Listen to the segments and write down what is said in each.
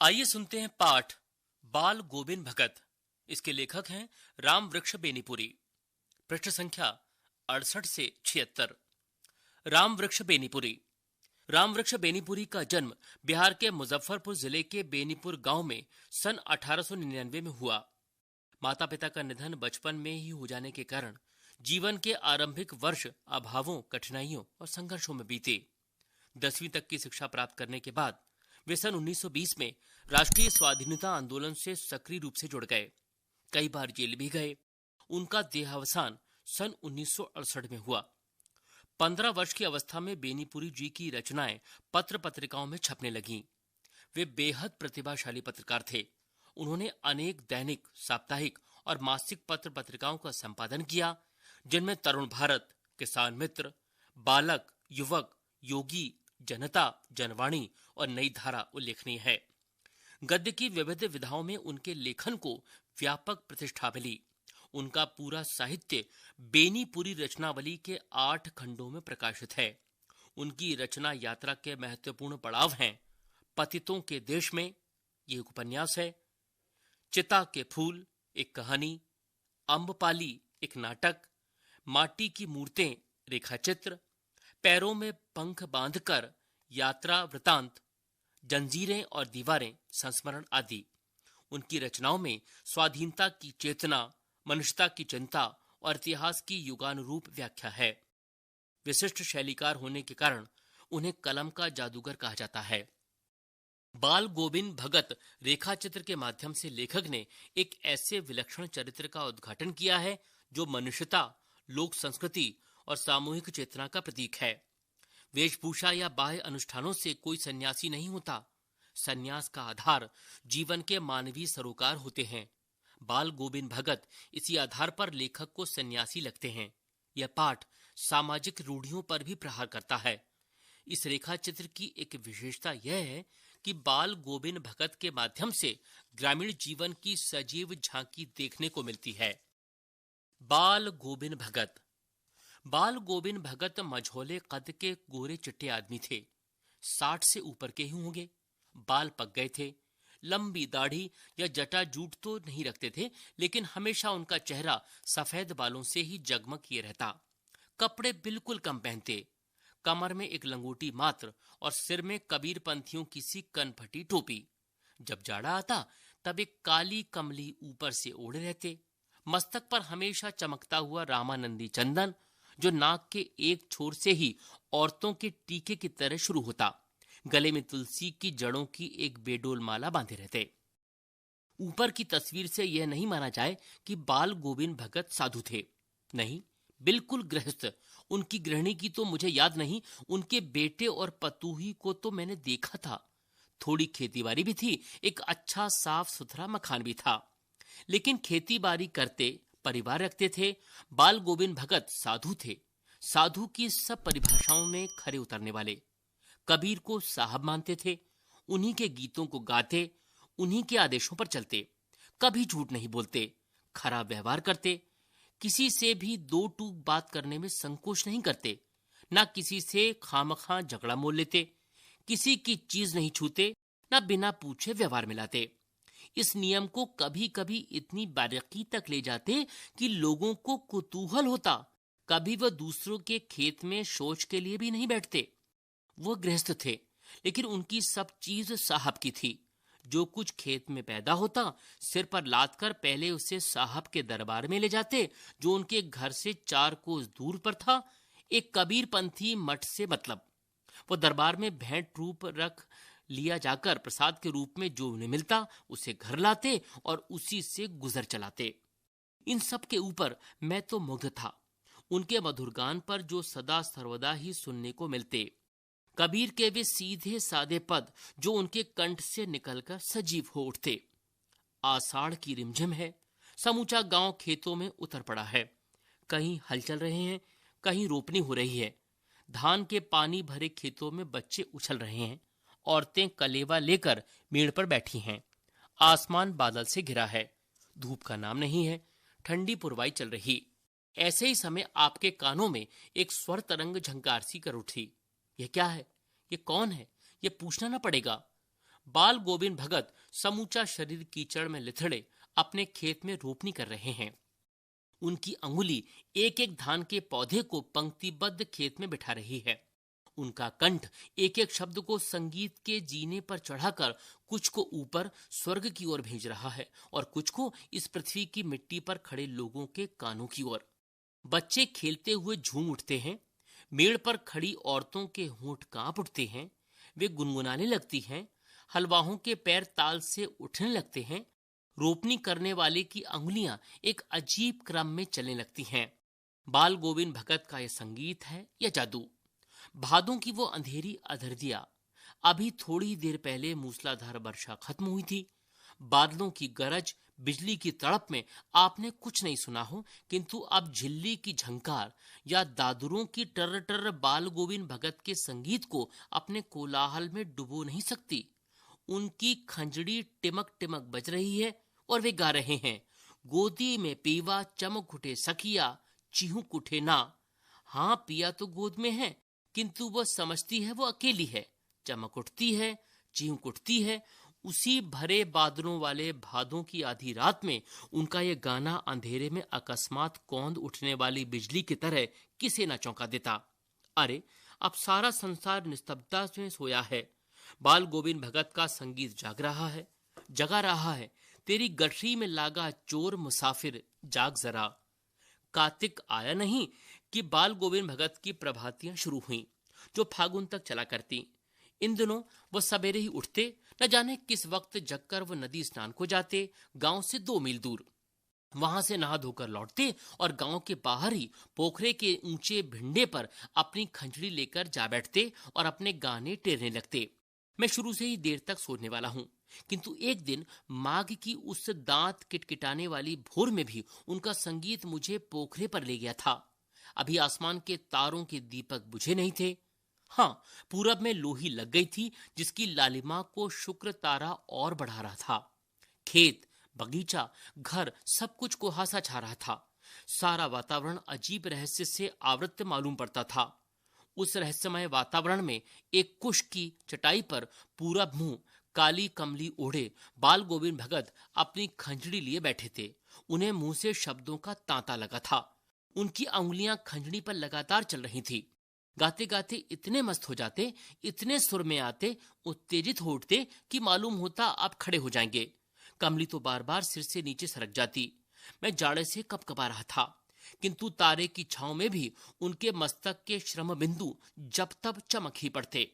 आइए सुनते हैं पाठ बाल गोविंद भगत। इसके लेखक हैं राम वृक्ष बेनीपुरी। पृष्ठ संख्या 68 से 76। राम वृक्ष बेनीपुरी। राम वृक्ष बेनीपुरी का जन्म बिहार के मुजफ्फरपुर जिले के बेनीपुर गांव में सन 1899 में हुआ। माता पिता का निधन बचपन में ही हो जाने के कारण जीवन के आरंभिक वर्ष अभावों, कठिनाइयों और संघर्षों में बीते। 10वीं तक की शिक्षा प्राप्त करने के बाद वे सन 1920 में राष्ट्रीय स्वाधीनता आंदोलन से सक्रिय रूप से जुड़ गए। कई बार जेल भी गए। उनका देहावसान सन 1968 में हुआ। 15 वर्ष की अवस्था में बेनीपुरी जी की रचनाएं पत्र पत्रिकाओं में छपने लगीं। वे बेहद प्रतिभाशाली पत्रकार थे। उन्होंने अनेक दैनिक, साप्ताहिक और मासिक पत्र पत्रिकाओं का संपादन किया, जिनमें तरुण भारत, किसान मित्र, बालक, युवक, योगी, जनता, जनवाणी और नई धारा उल्लेखनीय है। गद्य की विविध विधाओं में उनके लेखन को व्यापक प्रतिष्ठा मिली। उनका पूरा साहित्य बेनीपुरी रचनावली के 8 खंडों में प्रकाशित है। उनकी रचना यात्रा के महत्वपूर्ण पड़ाव हैं पतितों के देश में, ये एक उपन्यास है, चिता के फूल एक कहानी, अम्बपाली एक नाटक, माटी की मूर्तें रेखाचित्र, पैरों में पंख बांधकर यात्रा वृतांत, जंजीरें और दीवारें संस्मरण आदि। उनकी रचनाओं में स्वाधीनता की चेतना, मनुष्यता की चिंता और इतिहास की युगानुरूप व्याख्या है। विशिष्ट शैलीकार होने के कारण उन्हें कलम का जादूगर कहा जाता है। बाल गोविंद भगत रेखाचित्र के माध्यम से लेखक ने एक ऐसे विलक्षण चरित्र का उद्घाटन किया है जो मनुष्यता, लोक संस्कृति और सामूहिक चेतना का प्रतीक है। वेशभूषा या बाह्य अनुष्ठानों से कोई सन्यासी नहीं होता। सन्यास का आधार जीवन के मानवीय सरोकार होते हैं। बाल गोविंद भगत इसी आधार पर लेखक को सन्यासी लगते हैं। यह पाठ सामाजिक रूढ़ियों पर भी प्रहार करता है। इस रेखाचित्र की एक विशेषता यह है कि बाल गोविंद भगत के माध्यम से ग्रामीण जीवन की सजीव झांकी देखने को मिलती है। बाल गोविंद भगत। बाल गोविंद भगत मझोले कद के गोरे चिट्टे आदमी थे। 60 से ऊपर के ही होंगे। बाल पक गए थे। लंबी दाढ़ी या जटा जूट तो नहीं रखते थे, लेकिन हमेशा उनका चेहरा सफेद बालों से ही जगमग किए रहता। कपड़े बिल्कुल कम पहनते। कमर में एक लंगोटी मात्र और सिर में कबीर पंथियों की सी कनफटी टोपी। जब जाड़ा आता तब एक काली कमली ऊपर से ओढ़े रहते। मस्तक पर हमेशा चमकता हुआ रामानंदी चंदन, जो नाक के एक छोर से ही औरतों के टीके की तरह शुरू होता। गले में तुलसी की जड़ों की एक बेडोल माला बांधे रहते। ऊपर की तस्वीर से यह नहीं माना जाए कि बाल गोविंद भगत साधु थे। नहीं, बिल्कुल गृहस्थ। उनकी गृहिणी की तो मुझे याद नहीं। उनके बेटे और पतूही को तो मैंने देखा था। थोड़ी खेतीबाड़ी भी थी। एक अच्छा साफ सुथरा मकान भी था। लेकिन खेतीबाड़ी करते, परिवार रखते थे। बाल गोविंद भगत साधु थे। साधु की सब परिभाषाओं में खरे उतरने वाले। कबीर को साहब मानते थे। उन्हीं के गीतों को गाते, उन्हीं के आदेशों पर चलते। कभी झूठ नहीं बोलते। खराब व्यवहार करते। किसी से भी दो टूक बात करने में संकोच नहीं करते। ना किसी से खामखा झगड़ा मोल लेते। किसी की चीज नहीं छूते, ना बिना पूछे व्यवहार मिलाते। इस नियम को कभी कभी इतनी बारीकी तक ले जाते कि लोगों को कुतूहल होता। कभी वह दूसरों के खेत में शौच के लिए भी नहीं बैठते। वो गृहस्थ थे, लेकिन उनकी सब चीज साहब की थी। जो कुछ खेत में पैदा होता, सिर पर लाद कर पहले उसे साहब के दरबार में ले जाते, जो उनके घर से 4 कोस दूर पर था। एक कबीर पंथी मठ से मतलब। वो दरबार में भेंट रूप रख लिया जाकर प्रसाद के रूप में जो उन्हें मिलता उसे घर लाते और उसी से गुजर चलाते। इन सब के ऊपर मैं तो मुग्ध था। उनके मधुर गान पर जो सदा सर्वदा ही सुनने को मिलते। कबीर के वे सीधे सादे पद जो उनके कंठ से निकलकर सजीव हो उठते। आषाढ़ की रिमझिम है। समूचा गांव खेतों में उतर पड़ा है। कहीं हल चल रहे हैं, कहीं रोपनी हो रही है। धान के पानी भरे खेतों में बच्चे उछल रहे हैं। औरतें कलेवा लेकर मेड़ पर बैठी हैं। आसमान बादल से घिरा है। धूप का नाम नहीं है। ठंडी पुरवाई चल रही। ऐसे ही समय आपके कानों में एक स्वर तरंग झंकार सी कर उठी। यह क्या है? ये कौन है? ये पूछना ना पड़ेगा। बाल गोविंद भगत समूचा शरीर कीचड़ में लिथड़े अपने खेत में रोपनी कर रहे हैं। उनकी अंगुली एक एक धान के पौधे को पंक्तिबद्ध खेत में बिठा रही है। उनका कंठ एक एक शब्द को संगीत के जीने पर चढ़ाकर कुछ को ऊपर स्वर्ग की ओर भेज रहा है और कुछ को इस पृथ्वी की मिट्टी पर खड़े लोगों के कानों की ओर। बच्चे खेलते हुए झूम उठते हैं। मेड़ पर खड़ी औरतों के होंठ कांप उठते हैं। वे गुनगुनाने लगती हैं। हलवाहों के पैर ताल से उठने लगते हैं। रोपनी करने वाले की अंगुलियां एक अजीब क्रम में चलने लगती हैं। बाल गोविंद भगत का यह संगीत है या जादू? भादों की वो अंधेरी अधरदिया। अभी थोड़ी देर पहले मूसलाधार वर्षा खत्म हुई थी। बादलों की गरज, बिजली की तड़प में आपने कुछ नहीं सुना हो, किंतु अब झिल्ली की झंकार या दादुरों की टर्र टर्र बाल गोविंद भगत के संगीत को अपने कोलाहल में डुबो नहीं सकती। उनकी खंजड़ी टिमक टिमक बज रही है और वे गा रहे हैं, गोदी में पीवा चमक उठे सखिया, चिहुक उठे ना। हाँ, पिया तो गोद में है, किंतु वह समझती है वो अकेली है। चमक उठती है, चिहुक उठती है। उसी भरे बादलों वाले भादों की आधी रात में उनका यह गाना अंधेरे में अकस्मात कौंध उठने वाली बिजली की तरह किसे न चौंका देता। अरे, अब सारा संसार निस्तब्धता में सोया है। बाल गोविंद भगत का संगीत जाग रहा है, जगा रहा है। तेरी गठरी में लागा चोर मुसाफिर, जाग जरा। कार्तिक आया नहीं कि बाल गोविंद भगत की प्रभातियां शुरू हुईं, जो फागुन तक चला करती। इन दिनों वह सवेरे ही उठते, न जाने किस वक्त जगकर वह नदी स्नान को जाते, गांव से 2 मील दूर। वहां से नहा धोकर लौटते और गांव के बाहर ही पोखरे के ऊंचे भिंडे पर अपनी खंजड़ी लेकर जा बैठते और अपने गाने टेरने लगते। मैं शुरू से ही देर तक सोने वाला हूं, किंतु एक दिन माघ की उस दांत किटकिटाने वाली भोर में भी उनका संगीत मुझे पोखरे पर ले गया था। अभी आसमान के तारों के दीपक बुझे नहीं थे। हाँ, पूरब में लोही लग गई थी, जिसकी लालिमा को शुक्र तारा और बढ़ा रहा था। खेत, बगीचा, घर, सब कुछ कुहासा छा रहा था। सारा वातावरण अजीब रहस्य से आवृत मालूम पड़ता था। उस रहस्यमय वातावरण में एक कुश की चटाई पर पूरब मुंह, काली कमली ओढ़े बाल गोविंद भगत अपनी खंजड़ी लिए बैठे थे। उन्हें मुंह से शब्दों का तांता लगा था। उनकी अंगुलियां खंजड़ी पर लगातार चल रही थी। गाते गाते इतने मस्त हो जाते, इतने सुर में आते, उत्तेजित हो उठते कि मालूम होता आप खड़े हो जाएंगे। कमली तो बार बार सिर से नीचे सरक जाती। मैं जाड़े से कपकपा रहा था, किंतु तारे की छांव में भी उनके मस्तक के श्रम बिंदु जब तब चमक ही पड़ते।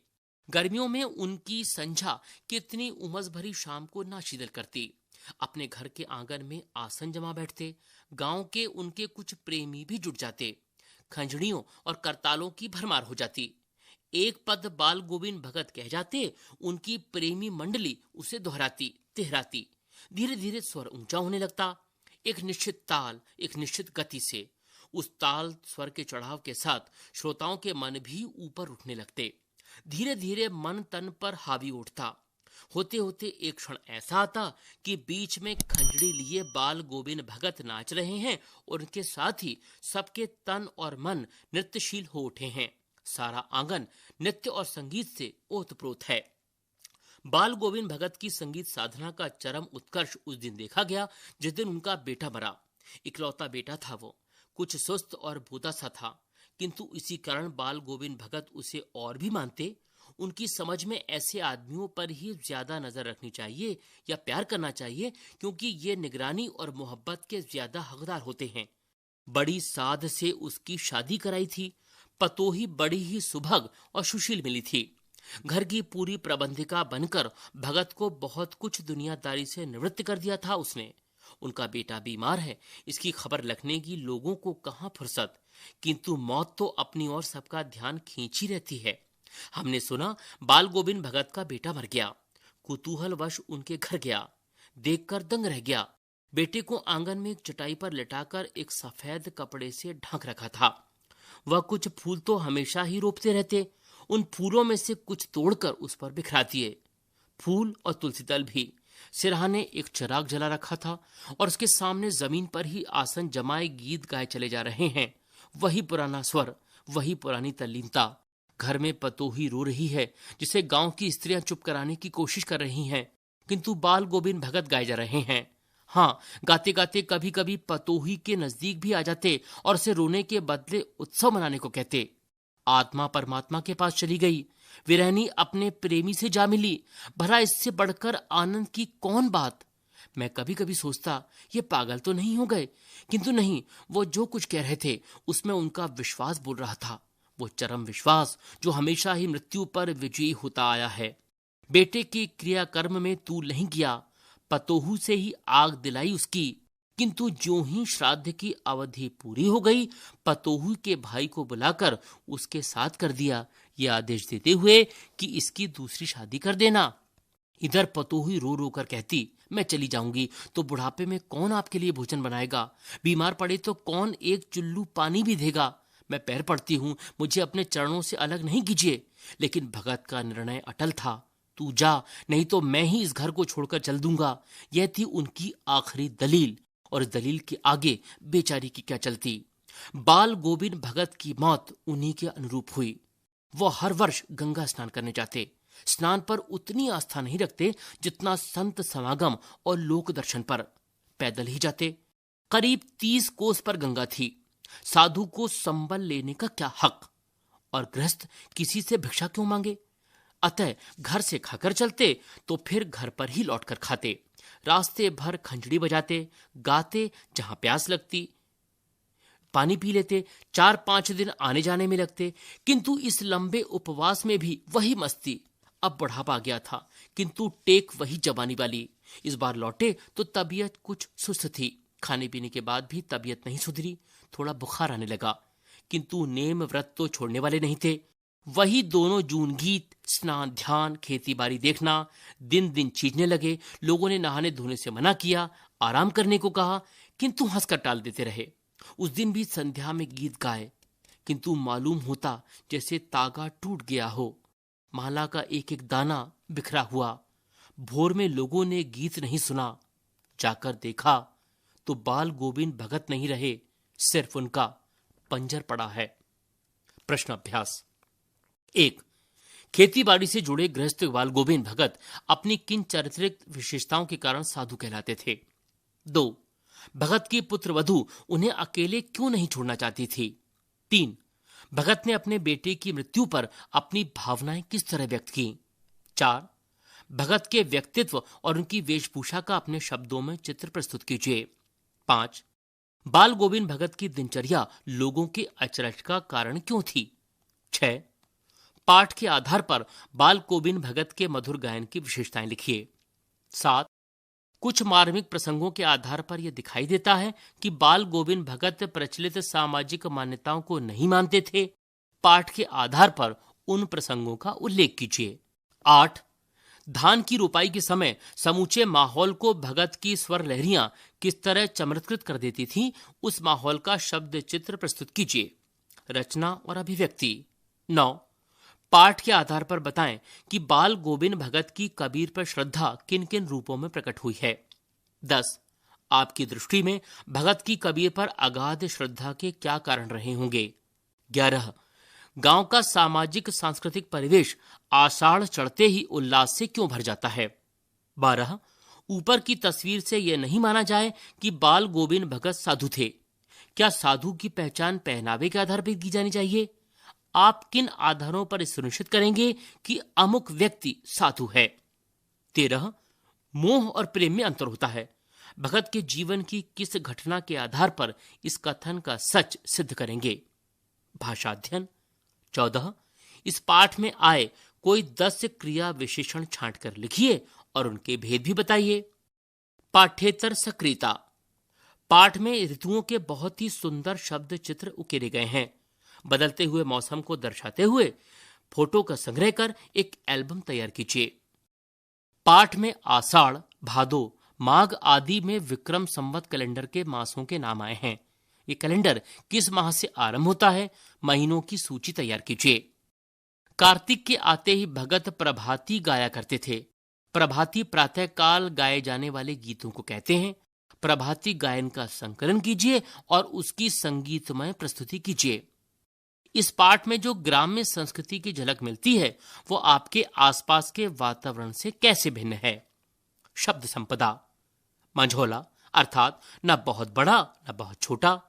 गर्मियों में उनकी संझा कितनी उमस भरी शाम को नाशीदल करती। अपने घर के आंगन में आसन जमा बैठते। गांव के उनके कुछ प्रेमी भी जुट जाते। खंजड़ियों और करतालों की भरमार हो जाती। एक पद बाल गोविंद भगत कह जाते, उनकी प्रेमी मंडली उसे दोहराती, तिहराती। धीरे धीरे स्वर ऊंचा होने लगता, एक निश्चित ताल, एक निश्चित गति से। उस ताल स्वर के चढ़ाव के साथ श्रोताओं के मन भी ऊपर उठने लगते। धीरे धीरे मन तन पर हावी उठता। होते होते एक क्षण ऐसा आता कि बीच में खंजड़ी लिए बाल गोविंद भगत नाच रहे हैं और उनके साथ ही सबके तन और मन नृत्यशील हो उठे हैं। सारा आंगन नृत्य और संगीत से ओतप्रोत है। बाल गोविंद भगत की संगीत साधना का चरम उत्कर्ष उस दिन देखा गया जिस दिन उनका बेटा मरा। इकलौता बेटा था वो, कुछ सुस्त और भूता सा था, किंतु इसी कारण बाल गोविंद भगत उसे और भी मानते। उनकी समझ में ऐसे आदमियों पर ही ज्यादा नजर रखनी चाहिए या प्यार करना चाहिए, क्योंकि ये निगरानी और मोहब्बत के ज्यादा हकदार होते हैं। बड़ी साध से उसकी शादी कराई थी। पतोही बड़ी ही सुभग और सुशील मिली थी। घर की पूरी प्रबंधिका बनकर भगत को बहुत कुछ दुनियादारी से निवृत्त कर दिया था उसने। उनका बेटा बीमार है, इसकी खबर रखने की लोगों को कहां फुर्सत, किंतु मौत तो अपनी ओर सबका ध्यान खींची रहती है। हमने सुना बाल गोविंद भगत का बेटा मर गया। कुतूहलवश उनके घर गया, देखकर दंग रह गया। बेटे को आंगन में एक चटाई पर लिटाकर एक सफेद कपड़े से ढक रखा था। वह कुछ फूल तो हमेशा ही रोपते रहते, उन फूलों में से कुछ तोड़कर उस पर बिखरा दिए। फूल और तुलसी दल भी। सिरहाने एक चिराग जला रखा था और उसके सामने जमीन पर ही आसन जमाए गीत गाए चले जा रहे हैं। वही पुराना स्वर, वही पुरानी तल्लीनता। घर में पतोही रो रही है, जिसे गांव की स्त्रियां चुप कराने की कोशिश कर रही हैं, किंतु बाल गोविंद भगत गाए जा रहे हैं। हाँ, गाते गाते कभी कभी पतोही के नजदीक भी आ जाते और उसे रोने के बदले उत्सव मनाने को कहते। आत्मा परमात्मा के पास चली गई, विरहनी अपने प्रेमी से जा मिली। भला इससे बढ़कर आनंद की कौन बात। मैं कभी कभी सोचता ये पागल तो नहीं हो गए, किंतु नहीं, वो जो कुछ कह रहे थे उसमें उनका विश्वास बोल रहा था, वो चरम विश्वास जो हमेशा ही मृत्यु पर विजयी होता आया है। बेटे के क्रियाकर्म में तूल नहीं गया, पतोहू से ही आग दिलाई उसकी, किंतु ज्यों ही श्राद्ध की अवधि पूरी हो गई, पतोहू के भाई को बुलाकर उसके साथ कर दिया, यह आदेश देते हुए कि इसकी दूसरी शादी कर देना। इधर पतोही रो रो कर कहती, मैं चली जाऊंगी तो बुढ़ापे में कौन आपके लिए भोजन बनाएगा, बीमार पड़े तो कौन एक चुल्लू पानी भी देगा। मैं पैर पड़ती हूं, मुझे अपने चरणों से अलग नहीं कीजिए। लेकिन भगत का निर्णय अटल था, तू जा, नहीं तो मैं ही इस घर को छोड़कर चल दूंगा। यह थी उनकी आखिरी दलील, और इस दलील के आगे बेचारी की क्या चलती। बाल गोविंद भगत की मौत उन्हीं के अनुरूप हुई। वो हर वर्ष गंगा स्नान करने जाते। स्नान पर उतनी आस्था नहीं रखते जितना संत समागम और लोक दर्शन पर। पैदल ही जाते। करीब 30 कोस पर गंगा थी। साधु को संबल लेने का क्या हक, और गृहस्थ किसी से भिक्षा क्यों मांगे। अतः घर से खाकर चलते तो फिर घर पर ही लौटकर खाते। रास्ते भर खंजड़ी बजाते, गाते, जहां प्यास लगती पानी पी लेते। 4-5 दिन आने जाने में लगते, किंतु इस लंबे उपवास में भी वही मस्ती। अब बुढ़ापा आ गया था, किंतु टेक वही जवानी वाली। इस बार लौटे तो तबीयत कुछ सुस्त थी। खाने पीने के बाद भी तबीयत नहीं सुधरी, थोड़ा बुखार आने लगा, किंतु नेम व्रत तो छोड़ने वाले नहीं थे। वही दोनों जून गीत, स्नान, ध्यान, खेती बाड़ी देखना दिन दिन चीजने लगे। लोगों ने नहाने धोने से मना किया, आराम करने को कहा, किंतु हंसकर टाल देते रहे। उस दिन भी संध्या में गीत गाए, किंतु मालूम होता जैसे तागा टूट गया हो, माला का एक एक दाना बिखरा हुआ। भोर में लोगों ने गीत नहीं सुना। जाकर देखा तो बाल गोविंद भगत नहीं रहे, सिर्फ उनका पंजर पड़ा है। प्रश्न अभ्यास 1। खेती बाड़ी से जुड़े गृहस्थ बाल गोविंद भगत अपनी किन चारित्रिक विशेषताओं के कारण साधु कहलाते थे। 2। भगत की पुत्र वधू उन्हें अकेले क्यों नहीं छोड़ना चाहती थी। 3। भगत ने अपने बेटे की मृत्यु पर अपनी भावनाएं किस तरह व्यक्त की। 4। भगत के व्यक्तित्व और उनकी वेशभूषा का अपने शब्दों में चित्र प्रस्तुत कीजिए। 5। बाल गोविंद भगत की दिनचर्या लोगों के अचरज का कारण क्यों थी। 6। पाठ के आधार पर बाल गोविंद भगत के मधुर गायन की विशेषताएं लिखिए। 7। कुछ मार्मिक प्रसंगों के आधार पर यह दिखाई देता है कि बाल गोविंद भगत प्रचलित सामाजिक मान्यताओं को नहीं मानते थे। पाठ के आधार पर उन प्रसंगों का उल्लेख कीजिए। 8। धान की रोपाई के समय समूचे माहौल को भगत की स्वर लहरियां किस तरह चमत्कृत कर देती थीं, उस माहौल का शब्द चित्र प्रस्तुत कीजिए। रचना और अभिव्यक्ति। 9। पाठ के आधार पर बताएं कि बाल गोविंद भगत की कबीर पर श्रद्धा किन किन रूपों में प्रकट हुई है। 10। आपकी दृष्टि में भगत की कबीर पर अगाध श्रद्धा के क्या कारण रहे होंगे। 11। गांव का सामाजिक सांस्कृतिक परिवेश आषाढ़ चढ़ते ही उल्लास से क्यों भर जाता है। 12। ऊपर की तस्वीर से यह नहीं माना जाए कि बाल गोविंद भगत साधु थे। क्या साधु की पहचान पहनावे के आधार पर की जानी चाहिए। आप किन आधारों पर सुनिश्चित करेंगे कि अमुक व्यक्ति साधु है। 13। मोह और प्रेम में अंतर होता है। भगत के जीवन की किस घटना के आधार पर इस कथन का सच सिद्ध करेंगे। भाषा अध्ययन। 14। इस पाठ में आए कोई 10 क्रिया विशेषण छांट कर लिखिए और उनके भेद भी बताइए। पाठ्येतर सक्रियता। पाठ में ऋतुओं के बहुत ही सुंदर शब्द चित्र उकेरे गए हैं। बदलते हुए मौसम को दर्शाते हुए फोटो का संग्रह कर एक एल्बम तैयार कीजिए। पाठ में आषाढ़, भादो, माघ आदि में विक्रम संवत कैलेंडर के मासों के नाम आए हैं। ये कैलेंडर किस माह से आरंभ होता है, महीनों की सूची तैयार कीजिए। कार्तिक के आते ही भगत प्रभाती गाया करते थे। प्रभाती प्रातःकाल गाए जाने वाले गीतों को कहते हैं। प्रभाती गायन का संकलन कीजिए और उसकी संगीतमय प्रस्तुति कीजिए। इस पाठ में जो ग्राम्य संस्कृति की झलक मिलती है वो आपके आसपास के वातावरण से कैसे भिन्न है। शब्द संपदा। मंझोला अर्थात न बहुत बड़ा न बहुत छोटा।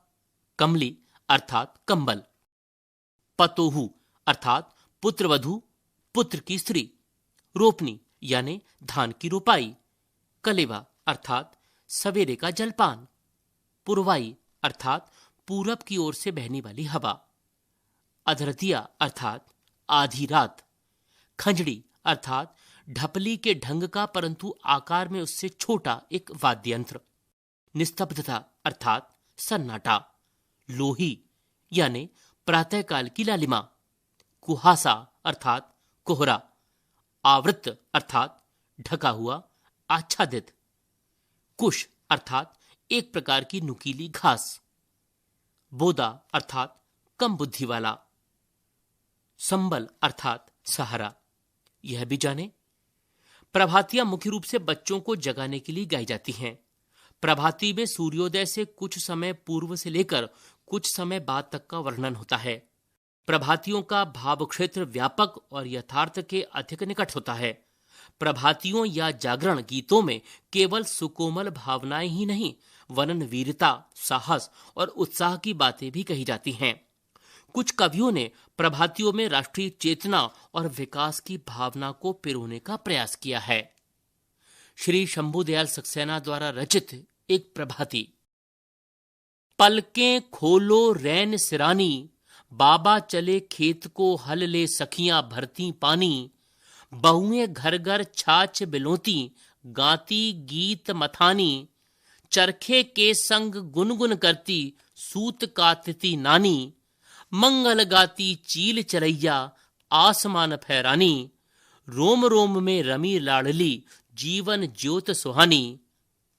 कमली अर्थात कंबल। पतोहू अर्थात पुत्रवधू, पुत्र की स्त्री। रोपनी यानी धान की रोपाई। कलेवा अर्थात सवेरे का जलपान। पुरवाई अर्थात पूरब की ओर से बहने वाली हवा। अधरतिया अर्थात आधी रात। खंजड़ी अर्थात ढपली के ढंग का परंतु आकार में उससे छोटा एक वाद्य यंत्र। निस्तब्धता अर्थात सन्नाटा। लोही यानी प्रातःकाल की लालिमा। कुहासा अर्थात कोहरा। आवृत अर्थात ढका हुआ, आच्छादित। कुश अर्थात एक प्रकार की नुकीली घास। बोदा अर्थात कम बुद्धि वाला। संबल अर्थात सहारा। यह भी जाने, प्रभातियां मुख्य रूप से बच्चों को जगाने के लिए गाई जाती हैं। प्रभाती में सूर्योदय से कुछ समय पूर्व से लेकर कुछ समय बाद तक का वर्णन होता है। प्रभातियों का भाव क्षेत्र व्यापक और यथार्थ के अधिक निकट होता है। प्रभातियों या जागरण गीतों में केवल सुकोमल भावनाएं ही नहीं, वनन वीरता, साहस और उत्साह की बातें भी कही जाती हैं। कुछ कवियों ने प्रभातियों में राष्ट्रीय चेतना और विकास की भावना को पिरोने का प्रयास किया है। श्री शंभुदयाल सक्सेना द्वारा रचित एक प्रभाती। पलकें खोलो रैन सिरानी, बाबा चले खेत को हल ले सखियां भरती पानी। बहुएं घर घर छाछ बिलोती, गाती गीत मथानी। चरखे के संग गुनगुन करती, सूत कातती नानी। मंगल गाती चील चरैया, आसमान फहरानी। रोम रोम में रमी लाडली, जीवन ज्योत सुहानी।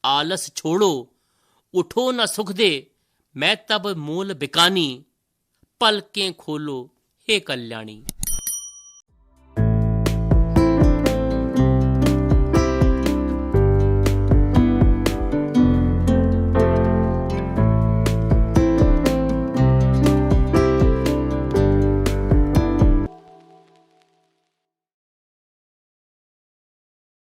आलस छोड़ो उठो न सुख दे, मैं तब मूल बिकानी। पलकें खोलो हे कल्याणी।